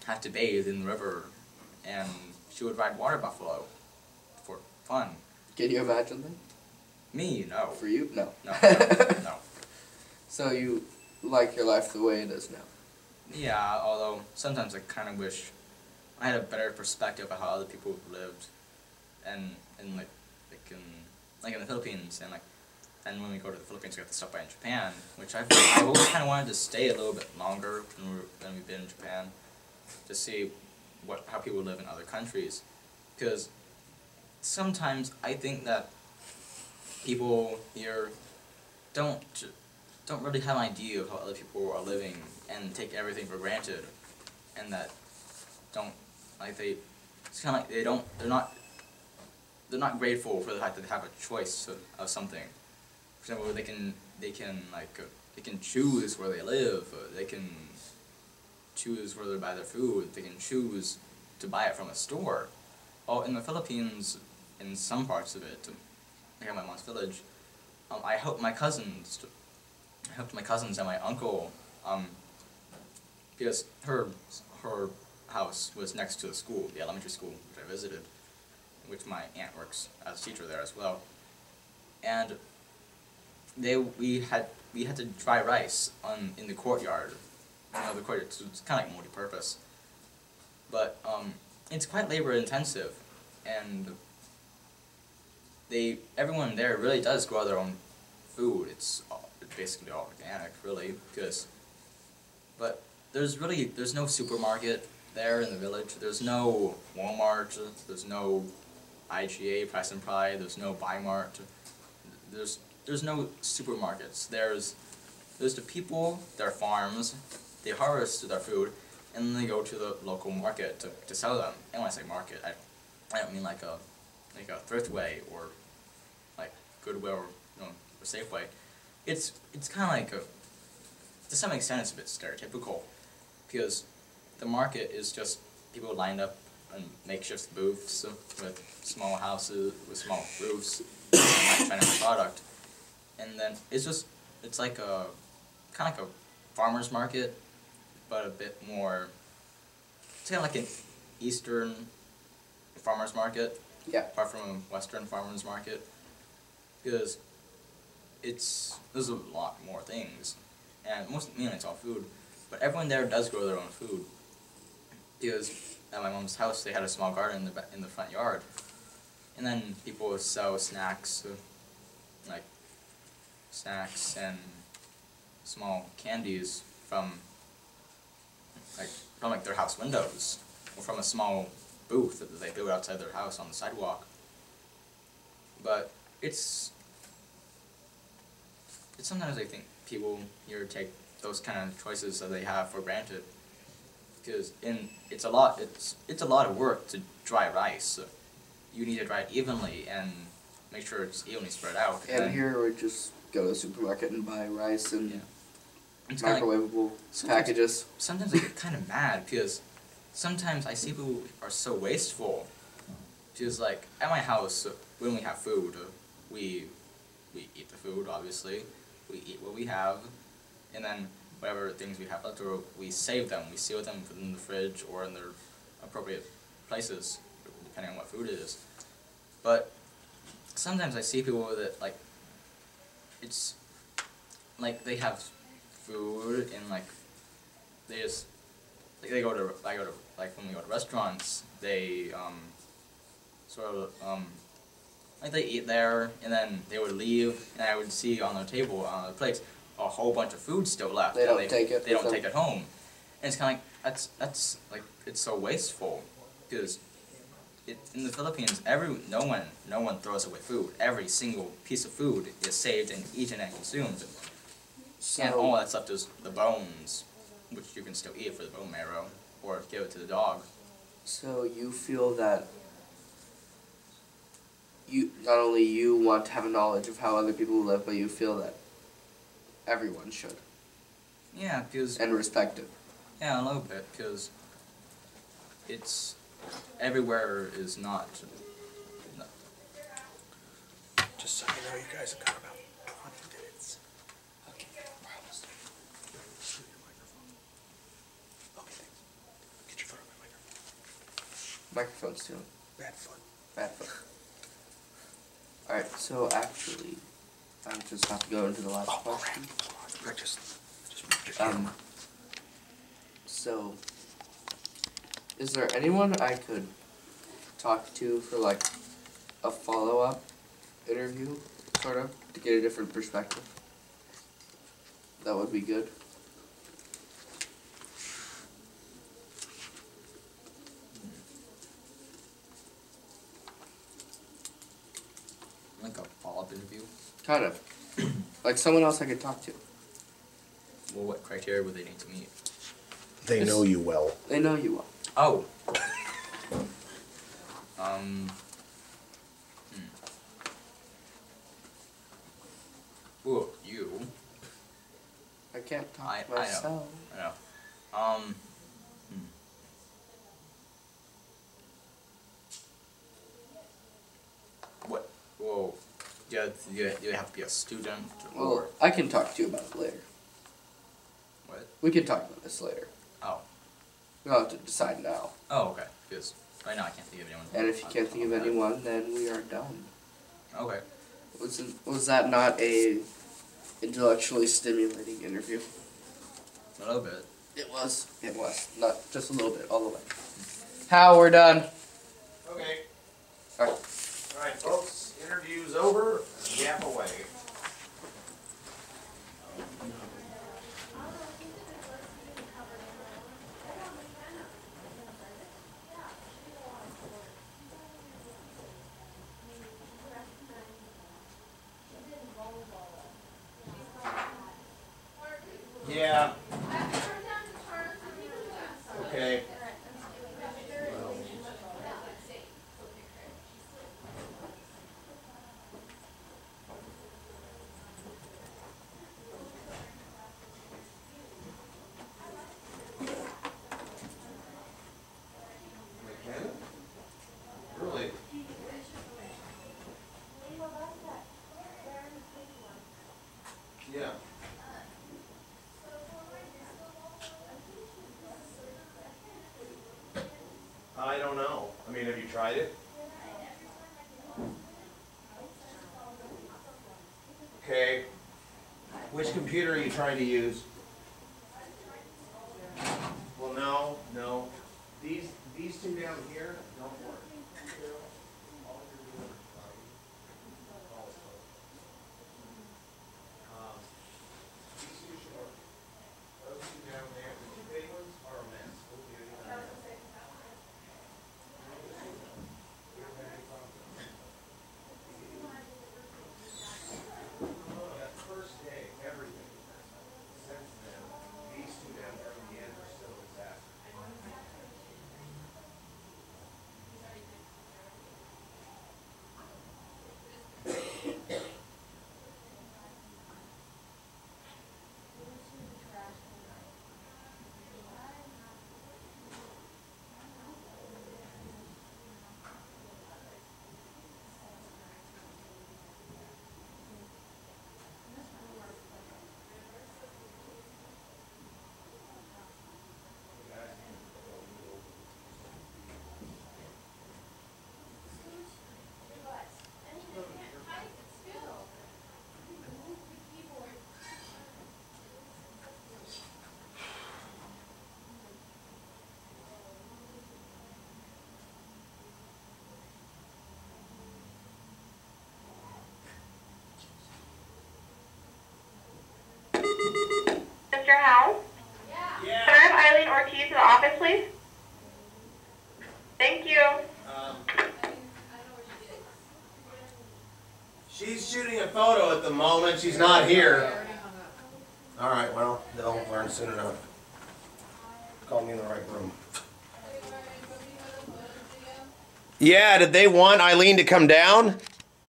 have to bathe in the river, and she would ride water buffalo for fun. Can you imagine that? Me, no. For you? No. No. So you like your life the way it is now? Yeah, although sometimes I kind of wish I had a better perspective of how other people lived, and in in the Philippines, and when we go to the Philippines, we have to stop by in Japan, which I've always kind of wanted to stay a little bit longer than we've been in Japan, to see how people live in other countries, because sometimes I think that people here don't really have an idea of how other people are living and take everything for granted, and that it's kind of like they're not grateful for the fact that they have a choice of something. For example, they can choose where they live, they can choose where they buy their food, they can choose to buy it from a store. Oh, in the Philippines, in some parts of it, like at my mom's village, I helped my cousins and my uncle, because her house was next to the school, the elementary school which I visited, which my aunt works as a teacher there as well, and we had to dry rice in the courtyard. The courtyard, so it's kind of like multi-purpose, but it's quite labor intensive, and everyone there really does grow their own food. It's basically all organic, really, but there's no supermarket there in the village. There's no Walmart, there's no IGA, Price and Pride, there's no Bi-Mart, there's no supermarkets. There's the people, their farms, they harvest their food, and then they go to the local market to sell them. And when I say market, I don't mean like a Thriftway or like Goodwill or Safeway. It's kind of like to some extent it's a bit stereotypical, because the market is just people lined up in makeshift booths with small houses with small roofs, and trying to have a product, and then it's like a kind of like a farmer's market, but a bit more. It's kind of like an Eastern farmer's market, apart from a Western farmer's market, because there's a lot more things, and mainly it's all food, but everyone there does grow their own food, because at my mom's house they had a small garden in the front yard, and then people sell snacks, like snacks and small candies from their house windows, or from a small booth that they built outside their house on the sidewalk. But it's sometimes I think people here take those kind of choices that they have for granted, because it's a lot of work to dry rice. So you need to dry it evenly and make sure it's evenly spread out. And here we just go to the supermarket and buy rice and Yeah. It's kinda like- microwavable packages. Sometimes I get kind of mad because sometimes I see people who are so wasteful. Because like at my house, when we have food, we eat the food. Obviously, we eat what we have, and then whatever things we have left over, we save them. We seal them within the fridge or in their appropriate places, depending on what food it is. But sometimes I see people that like it's like they have food and like they just like I go to like when we go to restaurants, they like they eat there and then they would leave and I would see on their table on their plates a whole bunch of food still left. They and don't take it They with don't them. take it home, and it's kind of like that's like it's so wasteful because in the Philippines no one throws away food. Every single piece of food is saved and eaten and consumed. And all that's left is the bones, which you can still eat for the bone marrow, or give it to the dog. So you feel that not only you want to have a knowledge of how other people live, but you feel that everyone should Yeah, because and respect it. yeah, a little bit, because it's everywhere is not. Just so you know, you guys have got about 20 minutes. Okay. Okay, thanks. Get your foot on my microphone. Microphone's too. Bad foot. Bad foot. Alright, so actually, I just have to go into the last question. Hold on. Just move your camera. So, is there anyone I could talk to for like a follow-up interview, sort of, to get a different perspective? That would be good. Like a follow-up interview. Kind of. Like someone else I could talk to. Well, what criteria would they need to meet? They know you well. They know you well. Oh. Well, you. I can't talk I to know. myself. I know. What? Whoa. Do you have to be a student or Well, I can talk to you about it later. what? We can talk about this later. Oh. We don't have to decide now. Oh, okay. Because right now I can't think of anyone. And if you can't think of anyone, then we are done. Okay. Was that not a intellectually stimulating interview? A little bit. It was. It was. Not just a little bit, all the way. How we're done. Okay. Alright. All right, folks, interview's over. Yap away. Yeah. Okay. Really? Yeah. I don't know. I mean, have you tried it? Okay. Which computer are you trying to use? Well, no. These two down here don't work. These two should work. Those two down there, the two big ones are a mess. We'll get it done. your house? Yeah. Can I have Eileen Ortiz to the office, please? Thank you. She's shooting a photo at the moment. She's not here. All right, well, they'll learn soon enough. Call me in the right room. Yeah, did they want Eileen to come down?